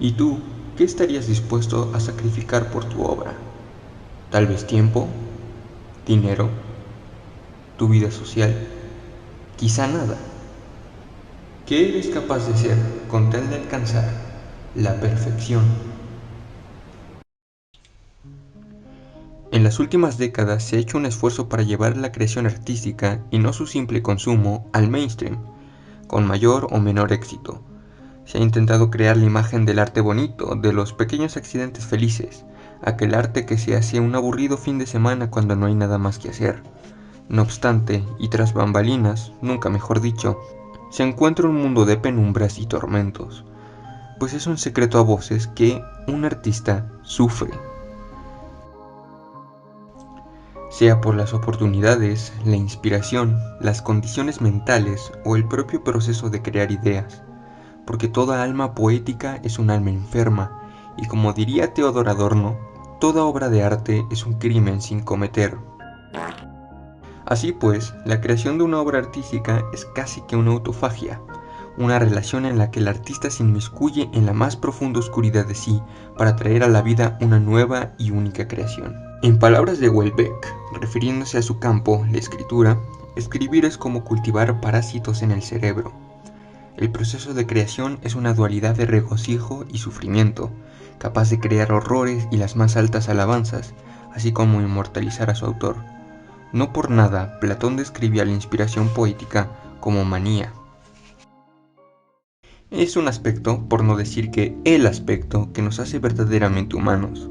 ¿Y tú, qué estarías dispuesto a sacrificar por tu obra? Tal vez tiempo, dinero, tu vida social, quizá nada. ¿Qué eres capaz de ser con tal de alcanzar la perfección? En las últimas décadas se ha hecho un esfuerzo para llevar la creación artística y no su simple consumo al mainstream, con mayor o menor éxito. Se ha intentado crear la imagen del arte bonito, de los pequeños accidentes felices, aquel arte que se hace un aburrido fin de semana cuando no hay nada más que hacer. No obstante, y tras bambalinas, nunca mejor dicho, se encuentra un mundo de penumbras y tormentos, pues es un secreto a voces que un artista sufre, sea por las oportunidades, la inspiración, las condiciones mentales o el propio proceso de crear ideas, porque toda alma poética es un alma enferma, y como diría Teodor Adorno, toda obra de arte es un crimen sin cometer. Así pues, la creación de una obra artística es casi que una autofagia, una relación en la que el artista se inmiscuye en la más profunda oscuridad de sí para traer a la vida una nueva y única creación. En palabras de Welbeck, refiriéndose a su campo, la escritura, escribir es como cultivar parásitos en el cerebro. El proceso de creación es una dualidad de regocijo y sufrimiento, capaz de crear horrores y las más altas alabanzas, así como inmortalizar a su autor. No por nada, Platón describía la inspiración poética como manía. Es un aspecto, por no decir que el aspecto, que nos hace verdaderamente humanos.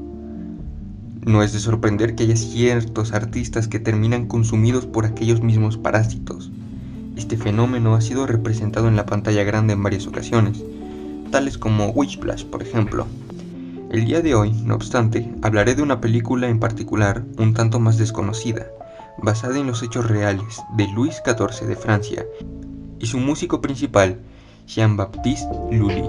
No es de sorprender que haya ciertos artistas que terminan consumidos por aquellos mismos parásitos. Este fenómeno ha sido representado en la pantalla grande en varias ocasiones, tales como Whiplash, por ejemplo. El día de hoy, no obstante, hablaré de una película en particular un tanto más desconocida, basada en los hechos reales de Luis XIV de Francia y su músico principal, Jean-Baptiste Lully.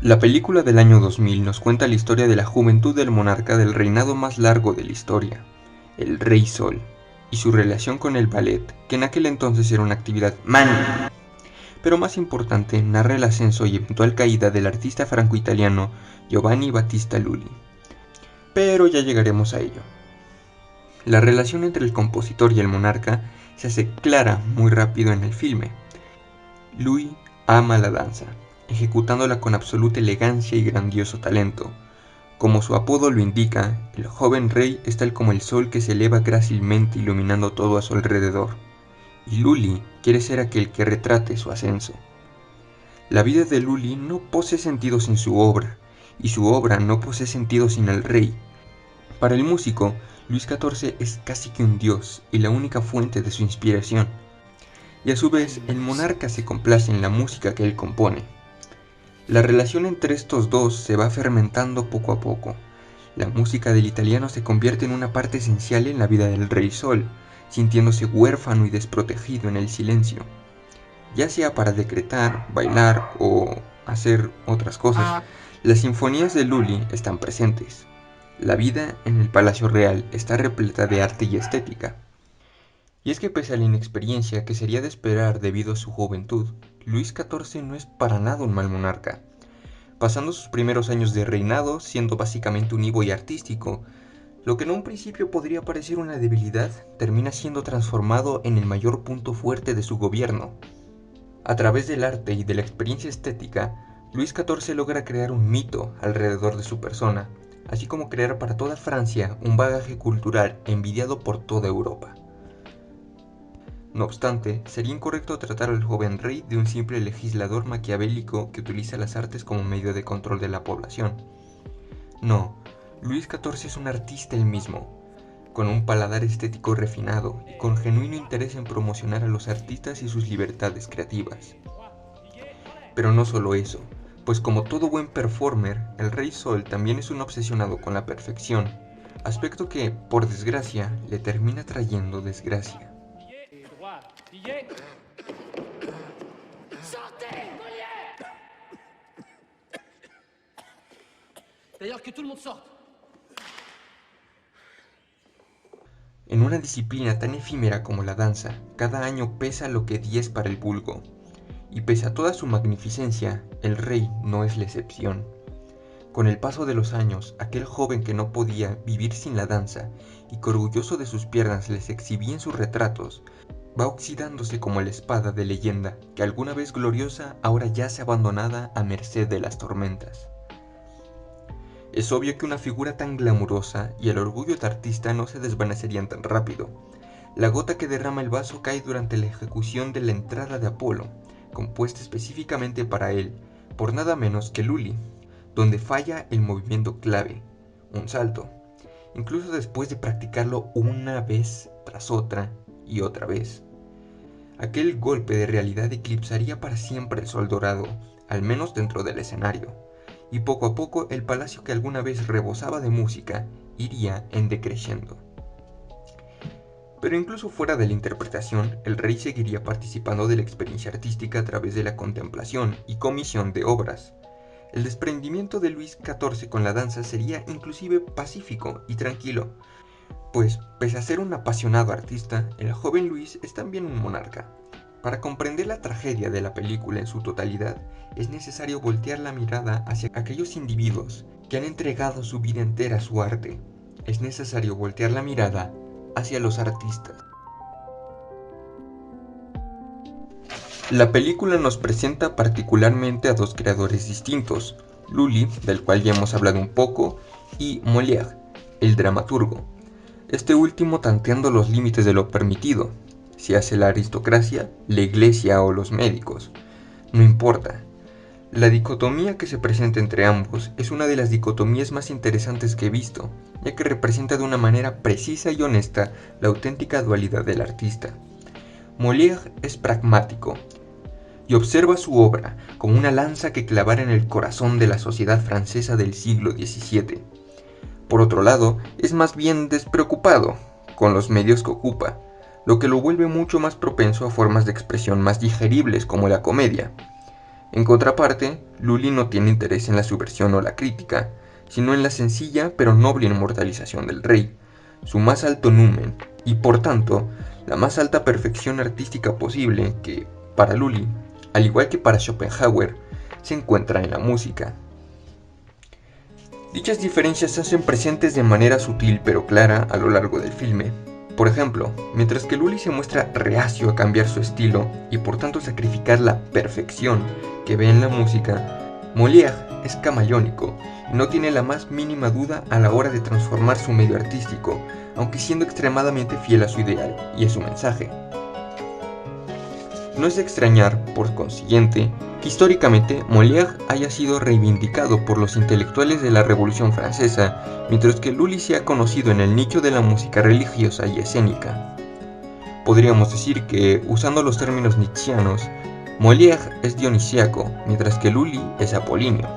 La película del año 2000 nos cuenta la historia de la juventud del monarca del reinado más largo de la historia, el Rey Sol, y su relación con el ballet, que en aquel entonces era una actividad man. Pero más importante, narra el ascenso y eventual caída del artista franco-italiano Giovanni Battista Lully. Pero ya llegaremos a ello. La relación entre el compositor y el monarca se hace clara muy rápido en el filme. Louis ama la danza, ejecutándola con absoluta elegancia y grandioso talento. Como su apodo lo indica, el joven rey es tal como el sol que se eleva grácilmente iluminando todo a su alrededor, y Lully quiere ser aquel que retrate su ascenso. La vida de Lully no posee sentido sin su obra, y su obra no posee sentido sin el rey. Para el músico, Luis XIV es casi que un dios y la única fuente de su inspiración, y a su vez el monarca se complace en la música que él compone. La relación entre estos dos se va fermentando poco a poco. La música del italiano se convierte en una parte esencial en la vida del Rey Sol, sintiéndose huérfano y desprotegido en el silencio, ya sea para decretar, bailar o hacer otras cosas. Las sinfonías de Lully están presentes. La vida en el Palacio Real está repleta de arte y estética. Y es que pese a la inexperiencia que sería de esperar debido a su juventud, Luis XIV no es para nada un mal monarca. Pasando sus primeros años de reinado siendo básicamente un y artístico, lo que en un principio podría parecer una debilidad termina siendo transformado en el mayor punto fuerte de su gobierno. A través del arte y de la experiencia estética, Luis XIV logra crear un mito alrededor de su persona, así como crear para toda Francia un bagaje cultural envidiado por toda Europa. No obstante, sería incorrecto tratar al joven rey de un simple legislador maquiavélico que utiliza las artes como medio de control de la población. No, Luis XIV es un artista él mismo, con un paladar estético refinado y con genuino interés en promocionar a los artistas y sus libertades creativas. Pero no solo eso, pues como todo buen performer, el Rey Sol también es un obsesionado con la perfección, aspecto que, por desgracia, le termina trayendo desgracia. D'ailleurs, que tout le monde sorte. En una disciplina tan efímera como la danza, cada año pesa lo que 10 para el vulgo. Y pese a toda su magnificencia, el rey no es la excepción. Con el paso de los años, aquel joven que no podía vivir sin la danza y que orgulloso de sus piernas les exhibía en sus retratos, va oxidándose como la espada de leyenda que alguna vez gloriosa ahora yace abandonada a merced de las tormentas. Es obvio que una figura tan glamurosa y el orgullo del artista no se desvanecerían tan rápido. La gota que derrama el vaso cae durante la ejecución de la entrada de Apolo, compuesta específicamente para él, por nada menos que Lully, donde falla el movimiento clave, un salto, incluso después de practicarlo una vez tras otra y otra vez. Aquel golpe de realidad eclipsaría para siempre el sol dorado, al menos dentro del escenario, y poco a poco el palacio que alguna vez rebosaba de música iría en decreciendo. Pero incluso fuera de la interpretación, el rey seguiría participando de la experiencia artística a través de la contemplación y comisión de obras. El desprendimiento de Luis XIV con la danza sería inclusive pacífico y tranquilo, pues pese a ser un apasionado artista, el joven Luis es también un monarca. Para comprender la tragedia de la película en su totalidad, es necesario voltear la mirada hacia aquellos individuos que han entregado su vida entera a su arte. Es necesario voltear la mirada hacia los artistas. La película nos presenta particularmente a dos creadores distintos, Lully, del cual ya hemos hablado un poco, y Molière, el dramaturgo. Este último tanteando los límites de lo permitido, si hace la aristocracia, la iglesia o los médicos. No importa. La dicotomía que se presenta entre ambos es una de las dicotomías más interesantes que he visto, ya que representa de una manera precisa y honesta la auténtica dualidad del artista. Molière es pragmático y observa su obra como una lanza que clavara en el corazón de la sociedad francesa del siglo XVII. Por otro lado, es más bien despreocupado con los medios que ocupa, lo que lo vuelve mucho más propenso a formas de expresión más digeribles como la comedia. En contraparte, Lully no tiene interés en la subversión o la crítica, sino en la sencilla pero noble inmortalización del rey, su más alto numen y por tanto la más alta perfección artística posible que, para Lully, al igual que para Schopenhauer, se encuentra en la música. Dichas diferencias se hacen presentes de manera sutil pero clara a lo largo del filme. Por ejemplo, mientras que Lully se muestra reacio a cambiar su estilo y por tanto sacrificar la perfección que ve en la música, Molière es camaleónico y no tiene la más mínima duda a la hora de transformar su medio artístico, aunque siendo extremadamente fiel a su ideal y a su mensaje. No es de extrañar, por consiguiente, que históricamente Molière haya sido reivindicado por los intelectuales de la Revolución Francesa, mientras que Lully se ha conocido en el nicho de la música religiosa y escénica. Podríamos decir que, usando los términos nietzscheanos, Molière es dionisíaco, mientras que Lully es apolíneo.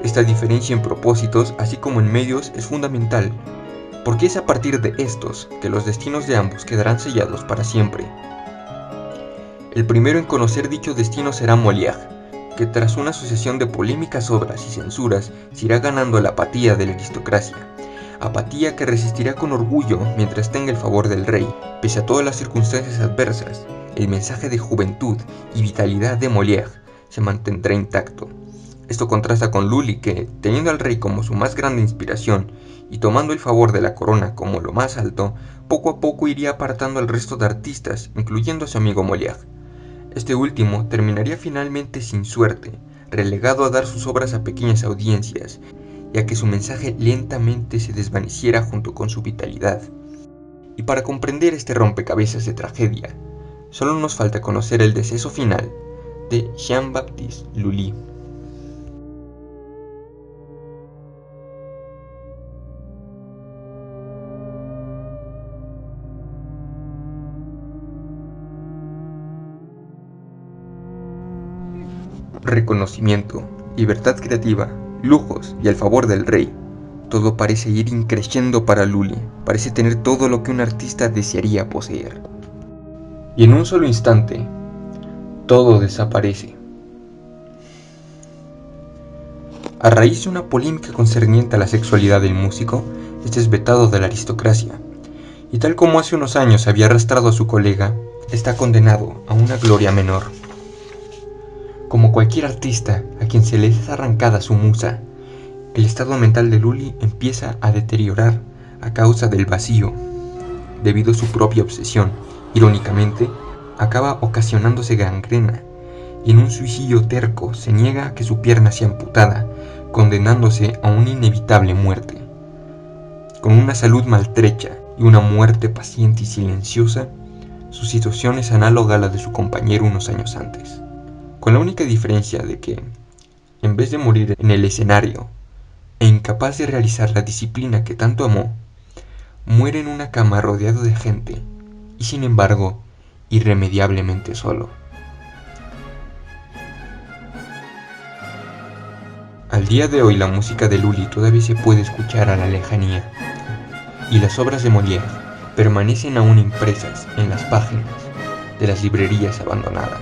Esta diferencia en propósitos, así como en medios, es fundamental, porque es a partir de estos que los destinos de ambos quedarán sellados para siempre. El primero en conocer dicho destino será Molière, que tras una sucesión de polémicas obras y censuras se irá ganando la apatía de la aristocracia, apatía que resistirá con orgullo mientras tenga el favor del rey. Pese a todas las circunstancias adversas, el mensaje de juventud y vitalidad de Molière se mantendrá intacto. Esto contrasta con Lully que, teniendo al rey como su más grande inspiración y tomando el favor de la corona como lo más alto, poco a poco iría apartando al resto de artistas, incluyendo a su amigo Molière. Este último terminaría finalmente sin suerte, relegado a dar sus obras a pequeñas audiencias, y a que su mensaje lentamente se desvaneciera junto con su vitalidad. Y para comprender este rompecabezas de tragedia, solo nos falta conocer el deceso final de Jean-Baptiste Lully. Reconocimiento, libertad creativa, lujos y el favor del rey. Todo parece ir increciendo para Lully, parece tener todo lo que un artista desearía poseer. Y en un solo instante, todo desaparece. A raíz de una polémica concerniente a la sexualidad del músico, este es vetado de la aristocracia, y tal como hace unos años había arrastrado a su colega, está condenado a una gloria menor. Como cualquier artista a quien se le es arrancada su musa, el estado mental de Lully empieza a deteriorar a causa del vacío. Debido a su propia obsesión, irónicamente, acaba ocasionándose gangrena, y en un suicidio terco se niega a que su pierna sea amputada, condenándose a una inevitable muerte. Con una salud maltrecha y una muerte paciente y silenciosa, su situación es análoga a la de su compañero unos años antes, con la única diferencia de que, en vez de morir en el escenario, e incapaz de realizar la disciplina que tanto amó, muere en una cama rodeado de gente, y sin embargo, irremediablemente solo. Al día de hoy la música de Lully todavía se puede escuchar a la lejanía, y las obras de Molière permanecen aún impresas en las páginas de las librerías abandonadas.